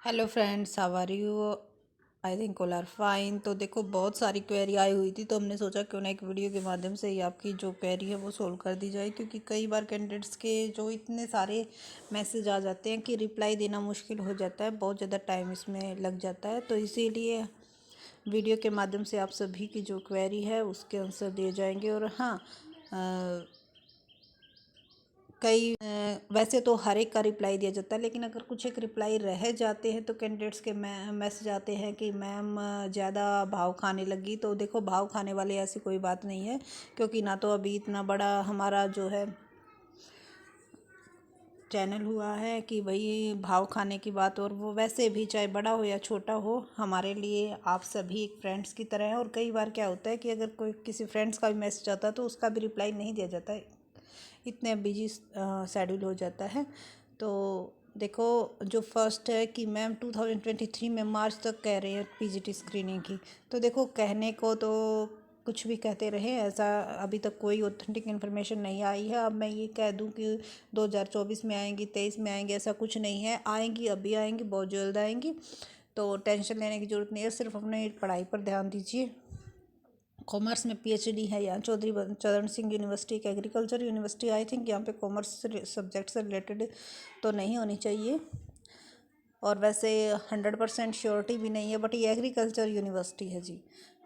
Hello friends, how are you? I think all are fine. तो देखो, बहुत सारी क्वेरी आई हुई थी, तो हमने सोचा क्यों ना एक वीडियो के माध्यम से ही आपकी जो क्वेरी है वो सोल्व कर दी जाए, क्योंकि कई बार कैंडिडेट्स के जो इतने सारे मैसेज आ जाते हैं कि रिप्लाई देना मुश्किल हो जाता है, बहुत ज़्यादा टाइम इसमें लग जाता है। तो इसीलिए वीडियो के माध्यम से आप सभी की जो क्वेरी है उसके आंसर दिए जाएंगे। और हाँ, वैसे तो हर एक का रिप्लाई दिया जाता है, लेकिन अगर कुछ एक रिप्लाई रह जाते हैं तो कैंडिडेट्स के मैसेज आते हैं कि मैम ज़्यादा भाव खाने लगी। तो देखो, भाव खाने वाली ऐसी कोई बात नहीं है, क्योंकि ना तो अभी इतना बड़ा हमारा जो है चैनल हुआ है कि भाई भाव खाने की बात। और वो वैसे भी चाहे बड़ा हो या छोटा हो, हमारे लिए आप सभी एक फ्रेंड्स की तरह है। और कई बार क्या होता है कि अगर कोई किसी फ्रेंड्स का भी मैसेज आता है तो उसका भी रिप्लाई नहीं दिया जाता है, इतने बिजी शेड्यूल हो जाता है। तो देखो, जो फर्स्ट है कि मैम 2023 में मार्च तक कह रहे हैं पीजीटी स्क्रीनिंग की। तो देखो, कहने को तो कुछ भी कहते रहे, ऐसा अभी तक कोई ऑथेंटिक इन्फॉर्मेशन नहीं आई है। अब मैं ये कह दूं कि 2024 में आएंगी, 23 में आएंगी, ऐसा कुछ नहीं है। आएंगी, अभी आएंगी, बहुत जल्द आएंगी। तो टेंशन लेने की ज़रूरत नहीं है, सिर्फ अपने पढ़ाई पर ध्यान दीजिए। कॉमर्स में पीएचडी है यहाँ चौधरी चरण सिंह यूनिवर्सिटी की, एग्रीकल्चर यूनिवर्सिटी। आई थिंक यहाँ पे कॉमर्स सब्जेक्ट से रिलेटेड तो नहीं होनी चाहिए, और वैसे 100% श्योरिटी भी नहीं है, बट ये एग्रीकल्चर यूनिवर्सिटी है जी।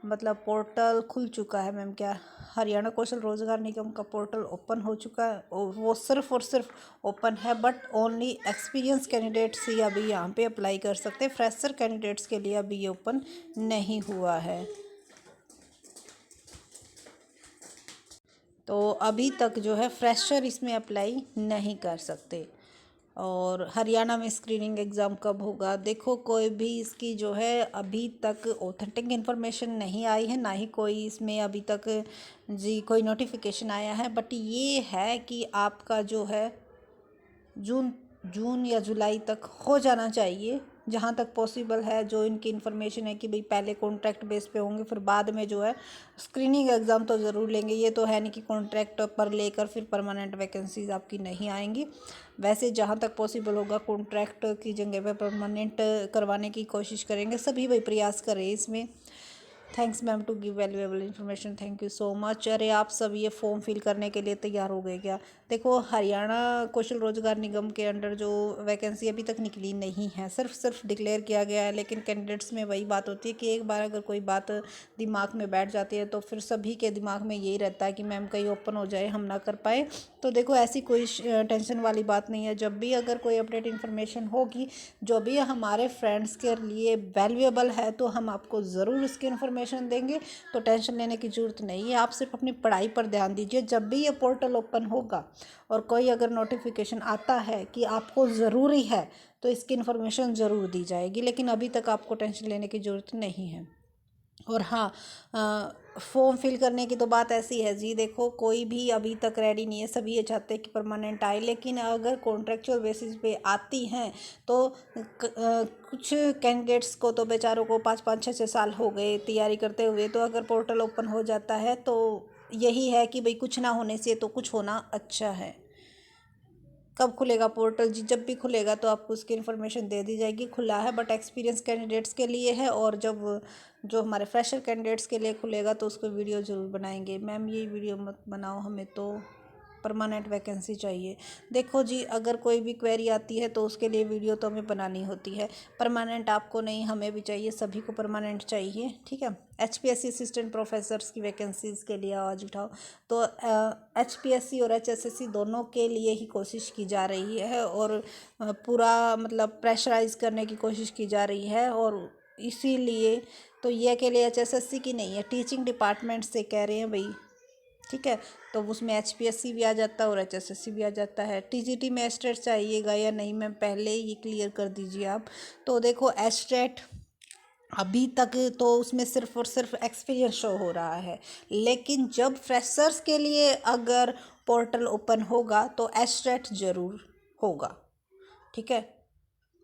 मतलब पोर्टल खुल चुका है मैम, क्या हरियाणा कौशल रोजगार निगम का पोर्टल ओपन हो चुका है, और वो सिर्फ और सिर्फ ओपन है, बट ओनली एक्सपीरियंस कैंडिडेट्स ही अभी यहाँ पे अप्लाई कर सकते हैं। फ्रेशर कैंडिडेट्स के लिए अभी ये ओपन नहीं हुआ है। तो अभी तक जो है फ्रेशर इसमें अप्लाई नहीं कर सकते। और हरियाणा में स्क्रीनिंग एग्ज़ाम कब होगा? देखो, कोई भी इसकी जो है अभी तक ऑथेंटिक इन्फॉर्मेशन नहीं आई है, ना ही कोई इसमें अभी तक जी कोई नोटिफिकेशन आया है। बट ये है कि आपका जो है जून जून या जुलाई तक हो जाना चाहिए, जहाँ तक पॉसिबल है। जो इनकी इन्फॉर्मेशन है कि भाई पहले कॉन्ट्रैक्ट बेस पे होंगे, फिर बाद में जो है स्क्रीनिंग एग्ज़ाम तो ज़रूर लेंगे। ये तो है नहीं कि कॉन्ट्रैक्ट पर लेकर फिर परमानेंट वैकेंसीज आपकी नहीं आएंगी। वैसे जहाँ तक पॉसिबल होगा कॉन्ट्रैक्ट की जगह पे परमानेंट करवाने की कोशिश करेंगे, सभी भाई प्रयास करें इसमें। Thanks ma'am to give valuable information, thank you so much. अरे, आप सब ये फॉर्म फिल करने के लिए तैयार हो गए क्या? देखो, हरियाणा कौशल रोजगार निगम के अंडर जो वैकेंसी अभी तक निकली नहीं है, सिर्फ डिक्लेयर किया गया है। लेकिन कैंडिडेट्स में वही बात होती है कि एक बार अगर कोई बात दिमाग में बैठ जाती है तो फिर सभी के दिमाग में यही रहता है कि मैम कहीं ओपन हो जाए, हम ना कर पाए। तो देखो, ऐसी कोई टेंशन वाली बात नहीं है। जब भी अगर कोई अपडेट इन्फॉर्मेशन होगी जो भी हमारे फ्रेंड्स के लिए वैल्यूएबल है, तो हम आपको ज़रूर उसकी इन्फॉर्मेशन देंगे। तो टेंशन लेने की ज़रूरत नहीं है, आप सिर्फ अपनी पढ़ाई पर ध्यान दीजिए। जब भी ये पोर्टल ओपन होगा और कोई अगर नोटिफिकेशन आता है कि आपको ज़रूरी है, तो इसकी इन्फॉर्मेशन ज़रूर दी जाएगी। लेकिन अभी तक आपको टेंशन लेने की ज़रूरत नहीं है। और हाँ, फॉर्म फिल करने की तो बात ऐसी है जी। देखो, कोई भी अभी तक रेडी नहीं है, सभी ये चाहते हैं कि परमानेंट आए। लेकिन अगर कॉन्ट्रेक्चुअल बेसिस पे आती हैं तो कुछ कैंडिडेट्स को तो बेचारों को 5-5 6 6 साल हो गए तैयारी करते हुए। तो अगर पोर्टल ओपन हो जाता है तो यही है कि भाई कुछ ना होने से तो कुछ होना अच्छा है। कब खुलेगा पोर्टल जी? जब भी खुलेगा तो आपको उसकी इन्फॉर्मेशन दे दी जाएगी। खुला है, बट एक्सपीरियंस कैंडिडेट्स के लिए है, और जब जो हमारे फ्रेशर कैंडिडेट्स के लिए खुलेगा तो उसको वीडियो ज़रूर बनाएंगे। मैम, ये वीडियो मत बनाओ, हमें तो परमानेंट वैकेंसी चाहिए। देखो जी, अगर कोई भी क्वेरी आती है तो उसके लिए वीडियो तो हमें बनानी होती है। परमानेंट आपको नहीं, हमें भी चाहिए, सभी को परमानेंट चाहिए, ठीक है। एचपीएससी असिस्टेंट प्रोफेसर्स की वैकेंसीज़ के लिए आवाज़ उठाओ। तो एचपीएससी और एचएसएससी दोनों के लिए ही कोशिश की जा रही है, और पूरा मतलब प्रेशराइज करने की कोशिश की जा रही है। और इसीलिए तो ये अकेले एचएसएससी की नहीं है, टीचिंग डिपार्टमेंट से कह रहे हैं भाई, ठीक है। तो उसमें एचपीएससी भी आ जाता है और एचएसएससी भी आ जाता है। टीजीटी में एस्टेट चाहिएगा या नहीं मैम, पहले ही क्लियर कर दीजिए आप। तो देखो, एस्टेट अभी तक तो उसमें सिर्फ और सिर्फ एक्सपीरियंस शो हो रहा है, लेकिन जब फ्रेशर्स के लिए अगर पोर्टल ओपन होगा तो एस्टेट ज़रूर होगा, ठीक है।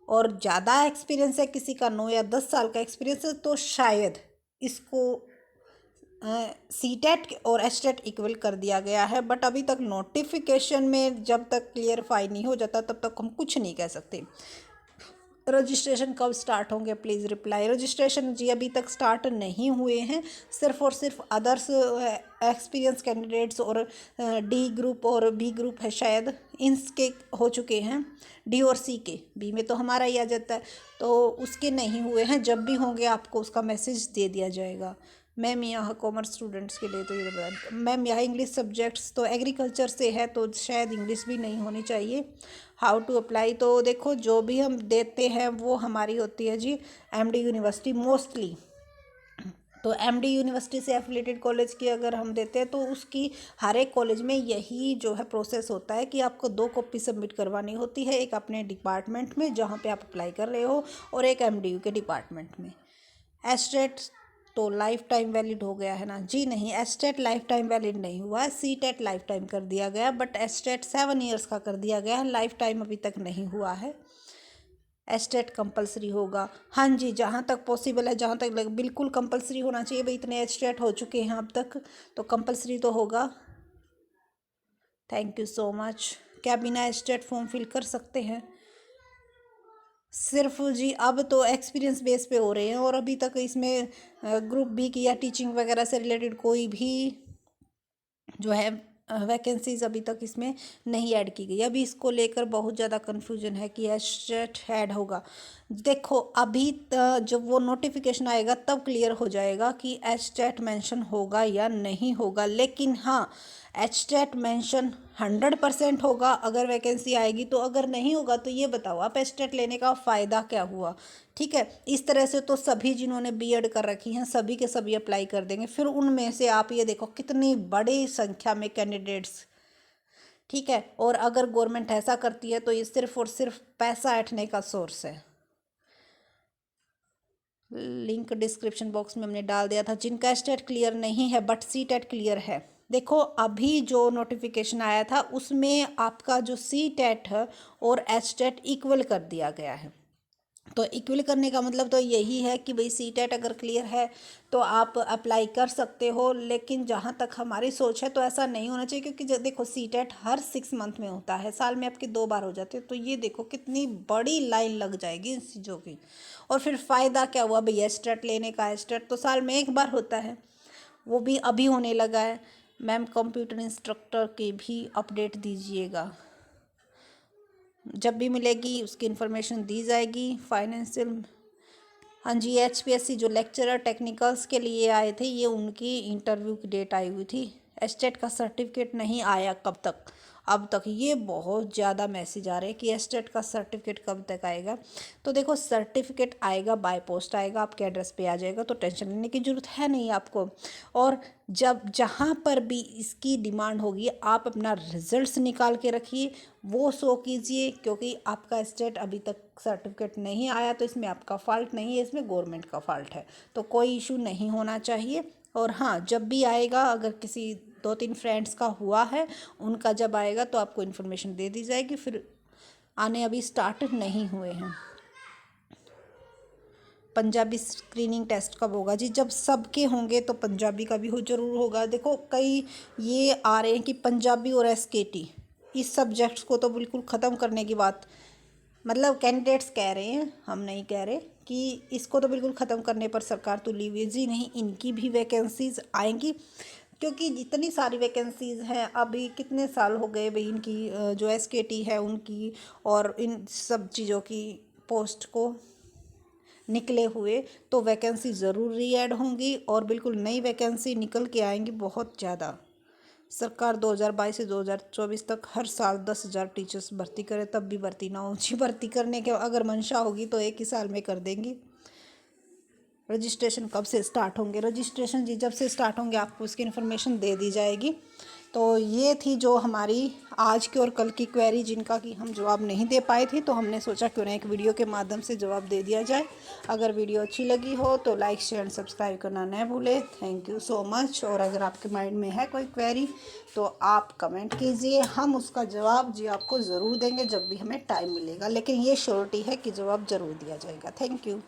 और ज़्यादा एक्सपीरियंस है किसी का, 9 या 10 साल का एक्सपीरियंस है, तो शायद इसको सीटेट और एस्टेट इक्वल कर दिया गया है। बट अभी तक नोटिफिकेशन में जब तक क्लियरफाई नहीं हो जाता तब तक हम कुछ नहीं कह सकते। रजिस्ट्रेशन कब स्टार्ट होंगे प्लीज़ रिप्लाई। रजिस्ट्रेशन जी अभी तक स्टार्ट नहीं हुए हैं, सिर्फ और सिर्फ अदर्स एक्सपीरियंस कैंडिडेट्स और डी ग्रुप और बी ग्रुप है शायद, इनके हो चुके हैं। डी और सी के, बी में तो हमारा ही आ जाता है, तो उसके नहीं हुए हैं। जब भी होंगे आपको उसका मैसेज दे दिया जाएगा। मैम यहाँ कॉमर्स स्टूडेंट्स के लिए तो ये बता, मैम यहाँ इंग्लिश सब्जेक्ट्स तो एग्रीकल्चर से है तो शायद इंग्लिश भी नहीं होनी चाहिए। हाउ टू अप्लाई, तो देखो जो भी हम देते हैं वो हमारी होती है जी एमडी यूनिवर्सिटी मोस्टली। तो एमडी यूनिवर्सिटी से एफिलेटेड कॉलेज की अगर हम देते हैं तो उसकी हर एक कॉलेज में यही जो है प्रोसेस होता है कि आपको 2 कॉपी सबमिट करवानी होती है, एक अपने डिपार्टमेंट में जहाँ पे आप अप्लाई कर रहे हो और एक एमडीयू के डिपार्टमेंट में। एस्टेट तो लाइफ टाइम वैलिड हो गया है ना जी? नहीं, एस्टेट लाइफ टाइम वैलिड नहीं हुआ है, सी टेट लाइफ टाइम कर दिया गया, बट एस्टेट 7 ईयर्स का कर दिया गया है, लाइफ टाइम अभी तक नहीं हुआ है। एस्टेट कंपलसरी होगा, हाँ जी, जहाँ तक पॉसिबल है, जहाँ तक बिल्कुल कंपलसरी होना चाहिए भाई, इतने एस्टेट हो चुके हैं अब तक तो कंपलसरी तो होगा। Thank you so much. क्या बिना एस्टेट फॉर्म फिल कर सकते हैं? सिर्फ जी अब तो एक्सपीरियंस बेस पे हो रहे हैं और अभी तक इसमें ग्रुप बी की या टीचिंग वगैरह से रिलेटेड कोई भी जो है वैकेंसीज अभी तक इसमें नहीं ऐड की गई। अभी इसको लेकर बहुत ज़्यादा कन्फ्यूजन है कि एस्टेट ऐड होगा। देखो अभी जब वो नोटिफिकेशन आएगा तब क्लियर हो जाएगा कि एस्टेट मेंशन होगा या नहीं होगा। लेकिन हाँ, एस्टेट मेंशन 100% होगा अगर वैकेंसी आएगी तो, अगर नहीं होगा तो ये बताओ आप एस्टेट लेने का फ़ायदा क्या हुआ? ठीक है, इस तरह से तो सभी जिन्होंने बीएड कर रखी हैं सभी के सभी अप्लाई कर देंगे। फिर उनमें से आप ये देखो कितनी बड़ी संख्या में कैंडिडेट्स, ठीक है। और अगर गवर्नमेंट ऐसा करती है तो ये सिर्फ और सिर्फ पैसा ऐंठने का सोर्स है। लिंक डिस्क्रिप्शन बॉक्स में हमने डाल दिया था। जिनका एस्टेट क्लियर नहीं है बट सी टेट क्लियर है, देखो अभी जो नोटिफिकेशन आया था उसमें आपका जो सी टेट है और एस्टेट इक्वल कर दिया गया है। तो इक्वल करने का मतलब तो यही है कि भाई सी टेट अगर क्लियर है तो आप अप्लाई कर सकते हो। लेकिन जहाँ तक हमारी सोच है तो ऐसा नहीं होना चाहिए, क्योंकि देखो सी टेट हर 6 मंथ में होता है, साल में आपके 2 बार हो जाते हैं। तो ये देखो कितनी बड़ी लाइन लग जाएगी इन चीज़ों की। और फिर फ़ायदा क्या हुआ भाई एस्टेट लेने का? एस्टेट तो साल में 1 बार होता है, वो भी अभी होने लगा है। मैम कंप्यूटर इंस्ट्रक्टर की भी अपडेट दीजिएगा, जब भी मिलेगी उसकी इन्फॉर्मेशन दी जाएगी। फाइनेंशियल, हाँ जी, एचपीएससी जो लेक्चरर टेक्निकल्स के लिए आए थे ये उनकी इंटरव्यू की डेट आई हुई थी। एस्टेट का सर्टिफिकेट नहीं आया कब तक? अब तक ये बहुत ज़्यादा मैसेज आ रहे हैं कि एस्टेट का सर्टिफिकेट कब तक आएगा। तो देखो सर्टिफिकेट आएगा, बाय पोस्ट आएगा, आपके एड्रेस पे आ जाएगा, तो टेंशन लेने की ज़रूरत है नहीं आपको। और जब जहाँ पर भी इसकी डिमांड होगी आप अपना रिजल्ट्स निकाल के रखिए, वो शो कीजिए, क्योंकि आपका एस्टेट अभी तक सर्टिफिकेट नहीं आया तो इसमें आपका फ़ॉल्ट नहीं है, इसमें गवर्नमेंट का फ़ॉल्ट है। तो कोई इशू नहीं होना चाहिए। और हाँ, जब भी आएगा, अगर किसी 2-3 फ्रेंड्स का हुआ है उनका जब आएगा तो आपको इन्फॉर्मेशन दे दी जाएगी। फिर आने अभी स्टार्ट नहीं हुए हैं। पंजाबी स्क्रीनिंग टेस्ट कब होगा जी? जब सबके होंगे तो पंजाबी का भी हो ज़रूर होगा। देखो कई ये आ रहे हैं कि पंजाबी और एसकेटी इस सब्जेक्ट्स को तो बिल्कुल ख़त्म करने की बात, मतलब कैंडिडेट्स कह रहे हैं, हम नहीं कह रहे कि इसको तो बिल्कुल ख़त्म करने पर सरकार तुली हुई है जी। नहीं, इनकी भी वैकेंसीज़ आएंगी, क्योंकि जितनी सारी वैकेंसीज़ हैं अभी कितने साल हो गए भाई इनकी जो एसकेटी है उनकी और इन सब चीज़ों की पोस्ट को निकले हुए, तो वैकेंसी ज़रूर रीऐड होंगी और बिल्कुल नई वैकेंसी निकल के आएंगी बहुत ज़्यादा। सरकार 2022 से 2024 तक हर साल 10,000 टीचर्स भर्ती करे, तब भी भर्ती ना हो जी। भर्ती करने के अगर मंशा होगी तो 1 ही साल में कर देंगी। रजिस्ट्रेशन कब से स्टार्ट होंगे? रजिस्ट्रेशन जी जब से स्टार्ट होंगे आपको उसकी इन्फॉर्मेशन दे दी जाएगी। तो ये थी जो हमारी आज की और कल की क्वेरी, जिनका कि हम जवाब नहीं दे पाए थे, तो हमने सोचा क्यों ना एक वीडियो के माध्यम से जवाब दे दिया जाए। अगर वीडियो अच्छी लगी हो तो लाइक शेयर एंड सब्सक्राइब करना न भूलें। Thank you so much. और अगर आपके माइंड में है कोई क्वेरी तो आप कमेंट कीजिए, हम उसका जवाब जी आपको ज़रूर देंगे जब भी हमें टाइम मिलेगा। लेकिन ये श्योरिटी है कि जवाब ज़रूर दिया जाएगा। Thank you.